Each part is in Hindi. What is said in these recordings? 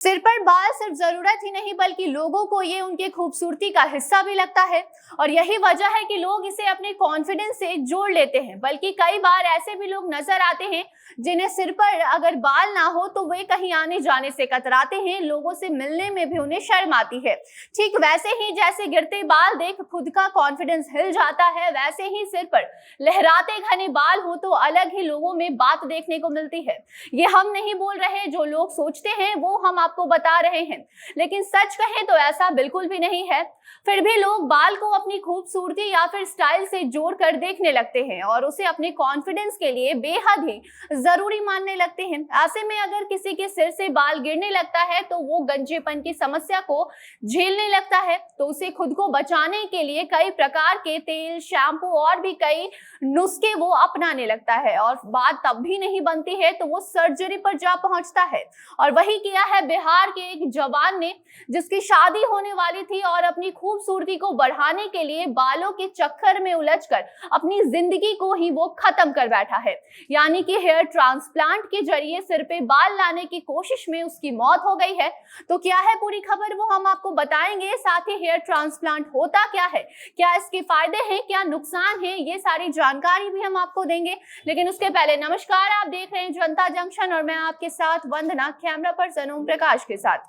सिर पर बाल सिर्फ जरूरत ही नहीं बल्कि लोगों को ये उनके खूबसूरती का हिस्सा भी लगता है और यही वजह है कि लोग इसे अपने कॉन्फिडेंस से जोड़ लेते हैं। बल्कि कई बार ऐसे भी लोग नजर आते हैं जिन्हें सिर पर अगर बाल ना हो तो वे कहीं आने जाने से कतराते हैं, लोगों से मिलने में भी उन्हें शर्म आती है। ठीक वैसे ही जैसे गिरते बाल देख खुद का कॉन्फिडेंस हिल जाता है, वैसे ही सिर पर लहराते घने बाल हो तो अलग ही लोगों में बात देखने को मिलती है। ये हम नहीं बोल रहे, जो लोग सोचते हैं वो हम आपको बता रहे हैं, लेकिन सच कहें तो ऐसा बिल्कुल भी नहीं है। फिर भी लोग बाल को अपनी खूबसूरती या फिर स्टाइल से जोड़कर देखने लगते हैं और उसे अपने कॉन्फिडेंस के लिए बेहद ही जरूरी मानने लगते हैं। ऐसे में अगर किसी के सिर से बाल गिरने लगता है तो वो गंजेपन की समस्या को झेलने लगता है, तो उसे खुद को बचाने के लिए कई प्रकार के तेल, शैम्पू और भी कई नुस्खे वो अपनाने लगता है और बात तब भी नहीं बनती है तो वो सर्जरी पर जा पहुंचता है। और वही किया है बिहार के एक जवान ने, जिसकी शादी होने वाली थी और अपनी खूबसूरती को बढ़ाने के लिए बालों के चक्कर में उलझकर अपनी जिंदगी को ही वो खत्म कर बैठा है। यानी कि हेयर ट्रांसप्लांट के जरिए सिर पे बाल लाने की कोशिश में उसकी मौत हो गई है। तो क्या है पूरी खबर वो हम आपको बताएंगे। साथ ही हेयर ट्रांसप्लांट होता क्या है, क्या इसके फायदे हैं, क्या नुकसान है, ये सारी जानकारी भी हम आपको देंगे। लेकिन उसके पहले नमस्कार, आप देख रहे हैं जनता जंक्शन और मैं आपके साथ वंदना, कैमरा पर्सन ओम प्रकाश के साथ।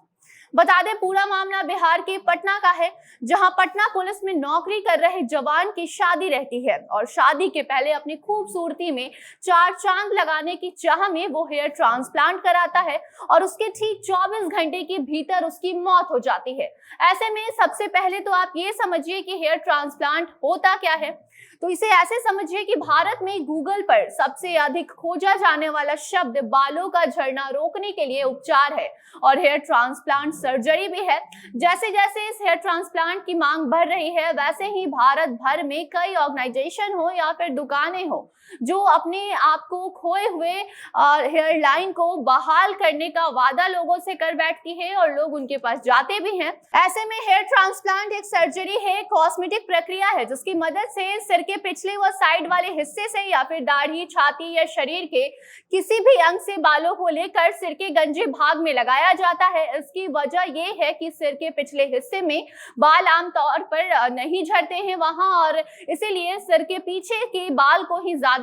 बता दें पूरा मामला बिहार के पटना का है, जहां पटना पुलिस में नौकरी कर रहे जवान की शादी रहती है और शादी के पहले अपनी खूबसूरती में चार चांद लगाने की चाह में वो हेयर ट्रांसप्लांट कराता है और उसके ठीक 24 घंटे के भीतर उसकी मौत हो जाती है। ऐसे में सबसे पहले तो आप ये समझिए कि हेयर ट्रांसप्लांट होता क्या है। तो इसे ऐसे समझिए कि भारत में गूगल पर सबसे अधिक खोजा जाने वाला शब्द बालों का झड़ना रोकने के लिए उपचार है और हेयर ट्रांसप्लांट सर्जरी भी है। जैसे जैसे इस हेयर ट्रांसप्लांट की मांग बढ़ रही है, वैसे ही भारत भर में कई ऑर्गेनाइजेशन हो या फिर दुकानें हो जो अपने आप को खोए हुए हेयर लाइन को बहाल करने का वादा लोगों से कर बैठती है और लोग उनके पास जाते भी हैं। ऐसे में हेयर ट्रांसप्लांट एक सर्जरी है, कॉस्मेटिक प्रक्रिया है जिसकी मदद से सिर के पिछले व साइड वाले हिस्से से या फिर दाढ़ी, छाती या शरीर के किसी भी अंग से बालों को लेकर सिर के गंजे भाग में लगाया जाता है। इसकी वजह यह है कि सिर के पिछले हिस्से में बाल आमतौर पर नहीं झड़ते हैं वहां, और इसीलिए सिर के पीछे के बाल को ही ज्यादातर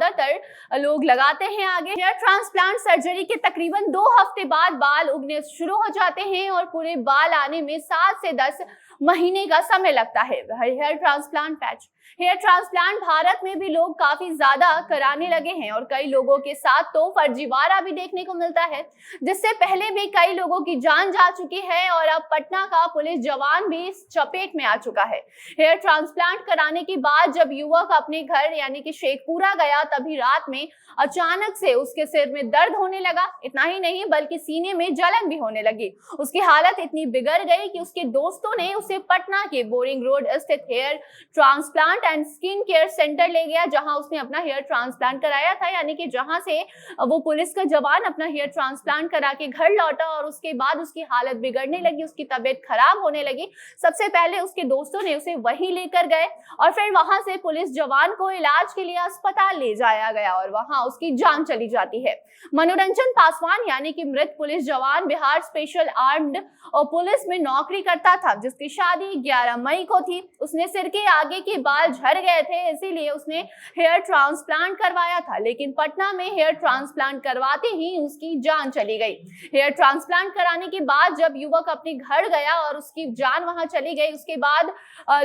लोग लगाते हैं आगे। हेयर ट्रांसप्लांट सर्जरी के तकरीबन 2 हफ्ते बाद बाल उगने शुरू हो जाते हैं और पूरे बाल आने में 7 से 10 महीने का समय लगता है। Hair transplant patch, hair transplant Bharat में भी लोग काफी ज्यादा कराने लगे हैं और कई लोगों के साथ तो फर्जीवाड़ा भी देखने को मिलता है, जिससे पहले भी कई लोगों की जान जा चुकी है और अब पटना का पुलिस जवान भी इस चपेट में आ चुका है। हेयर ट्रांसप्लांट कराने के बाद जब युवक अपने घर यानी कि शेखपुरा गया, तभी रात में अचानक से उसके सिर में दर्द होने लगा। इतना ही नहीं बल्कि सीने में जलन भी होने लगी। उसकी हालत इतनी बिगड़ गई कि उसके दोस्तों ने उसे पटना के बोरिंग रोड स्थित hair transplant and skin care centre ले गया, जहां उसने अपना हेयर ट्रांसप्लांट कराया था। यानी कि जहां से वो पुलिस का जवान अपना हेयर ट्रांसप्लांट करा के घर लौटा और उसके बाद उसकी हालत बिगड़ने लगी, उसकी तबीयत खराब होने लगी। सबसे पहले उसके दोस्तों ने उसे वहीं लेकर गए और फिर वहां से पुलिस जवान को इलाज के लिए अस्पताल ले जाया गया और वहां उसकी जान चली जाती है। मनोरंजन पासवान यानी कि मृत पुलिस जवान बिहार स्पेशल आर्म्ड और पुलिस में नौकरी करता था, जिसकी शादी 11 मई को थी। उसने सिर के आगे के बाल झड़ गए थे, इसीलिए उसने हेयर ट्रांसप्लांट करवाया था, लेकिन पटना में हेयर ट्रांसप्लांट करवाते ही उसकी जान चली गई। हेयर ट्रांसप्लांट कराने के बाद जब युवक अपने घर गया और उसकी जान वहां चली गई, उसके बाद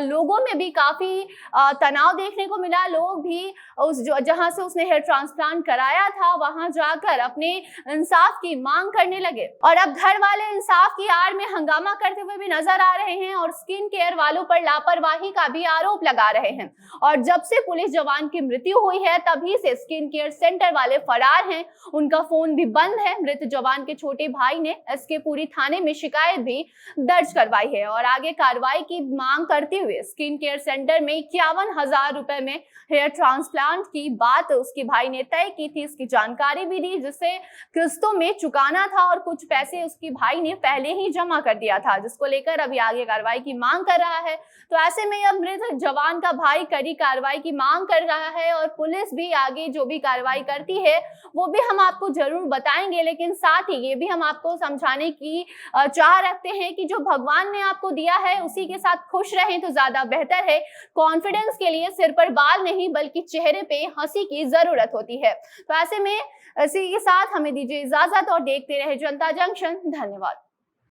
लोगों में भी काफी तनाव देखने को मिला। लोग भी उस जहां से उसने हेयर ट्रांसप्लांट कराया था वहां जाकर अपने इंसाफ की मांग करने लगे और अब घर वाले इंसाफ की आड़ में हंगामा करते हुए भी नजर आ रहे हैं और स्किन केयर वालों पर लापरवाही का भी आरोप लगा रहे हैं। और जब से पुलिस जवान की मृत्यु हुई है तभी से स्किन केयर सेंटर वाले फरार हैं, उनका फोन भी बंद है। मृत जवान के छोटे भाई ने एसके पुरी थाने में शिकायत भी दर्ज करवाई है और आगे कार्रवाई की मांग करते हुए स्किन केयर सेंटर में 51,000 रुपए में हेयर ट्रांसप्लांट की बात उसके भाई ने तय की थी, इसकी जानकारी भी दी, जिससे किस्तों में चुकाना था और कुछ पैसे उसके भाई ने पहले ही जमा कर दिया था, जिसको लेकर अभी आगे कार्रवाई की मांग कर रहा है। तो ऐसे में अब मृत जवान का भाई कड़ी कार्रवाई की मांग कर रहा है और पुलिस भी आगे जो भी कार्रवाई करती है वो भी हम आपको जरूर बताएंगे। लेकिन साथ ही ये भी हम आपको समझाने की चाह रखते हैं कि जो भगवान ने आपको दिया है उसी के साथ खुश रहें तो ज्यादा बेहतर है। कॉन्फिडेंस के लिए सिर पर बाल नहीं बल्कि चेहरे पे हंसी की जरूरत होती है। तो ऐसे में इसी के साथ हमें दीजिए इजाजत और देखते रहे जनता जंक्शन। धन्यवाद।